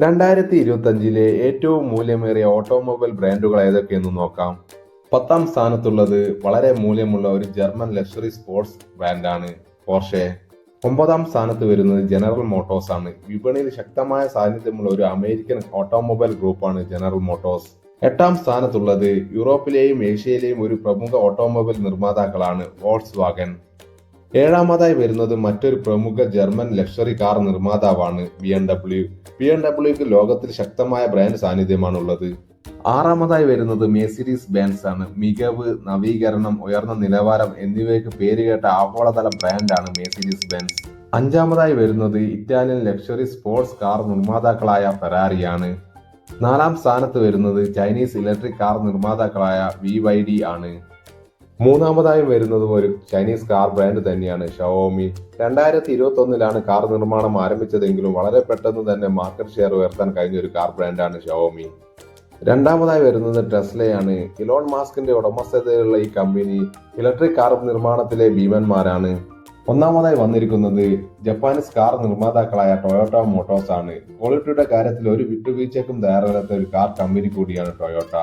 2025 ഏറ്റവും മൂല്യമേറിയ ഓട്ടോമൊബൈൽ ബ്രാൻഡുകൾ ഏതൊക്കെയെന്ന് നോക്കാം. 10ാം സ്ഥാനത്തുള്ളത് വളരെ മൂല്യമുള്ള ഒരു ജർമ്മൻ ലക്ഷറി സ്പോർട്സ് ബ്രാൻഡാണ് പോർഷെ. 9ാം സ്ഥാനത്ത് വരുന്നത് ജനറൽ മോട്ടോഴ്സ് ആണ്. വിപണിയിൽ ശക്തമായ സാന്നിധ്യമുള്ള ഒരു അമേരിക്കൻ ഓട്ടോമൊബൈൽ ഗ്രൂപ്പാണ് ജനറൽ മോട്ടോഴ്സ്. 8ാം സ്ഥാനത്തുള്ളത് യൂറോപ്പിലെയും ഏഷ്യയിലെയും ഒരു പ്രമുഖ ഓട്ടോമൊബൈൽ നിർമ്മാതാക്കളാണ് വോൾക്സ് വാഗൻ. 7ാമതായി വരുന്നത് മറ്റൊരു പ്രമുഖ ജർമ്മൻ ലക്ഷറി കാർ നിർമ്മാതാവാണ് BMW. BMWക്ക് ലോകത്തിൽ ശക്തമായ ബ്രാൻഡ് സാന്നിധ്യമാണുള്ളത്. 6ാമതായി വരുന്നത് മെഴ്സിഡീസ് ബെൻസ് ആണ്. മികവ്, നവീകരണം, ഉയർന്ന നിലവാരം എന്നിവയ്ക്ക് പേരുകേട്ട ആഗോളതല ബ്രാൻഡാണ് മെഴ്സിഡീസ് ബെൻസ്. 5ാമതായി വരുന്നത് ഇറ്റാലിയൻ ലക്ഷറി സ്പോർട്സ് കാർ നിർമ്മാതാക്കളായ ഫെറാറിയാണ്. 4ാം സ്ഥാനത്ത് വരുന്നത് ചൈനീസ് ഇലക്ട്രിക് കാർ നിർമ്മാതാക്കളായ BYD ആണ്. 3ാമതായി വരുന്നത് ഒരു ചൈനീസ് കാർ ബ്രാൻഡ് തന്നെയാണ് ഷവോമി. 2021 കാർ നിർമ്മാണം ആരംഭിച്ചതെങ്കിലും വളരെ പെട്ടെന്ന് തന്നെ മാർക്കറ്റ് ഷെയർ ഉയർത്താൻ കഴിഞ്ഞ ഒരു കാർ ബ്രാൻഡാണ് ഷവോമി. 2ാമതായി വരുന്നത് ടെസ്ലയാണ്. ഇലോൺ മാസ്കിന്റെ ഉടമസ്ഥതയിലുള്ള ഈ കമ്പനി ഇലക്ട്രിക് കാർ നിർമ്മാണത്തിലെ ഭീമന്മാരാണ്. 1ാമതായി വന്നിരിക്കുന്നത് ജപ്പാനീസ് കാർ നിർമ്മാതാക്കളായ ടൊയോട്ട മോട്ടോഴ്സ് ആണ്. ക്വാളിറ്റിയുടെ കാര്യത്തിൽ ഒരു വിട്ടുവീഴ്ചയ്ക്കും തയ്യാറല്ലാത്ത ഒരു കാർ കമ്പനി കൂടിയാണ് ടൊയോട്ട.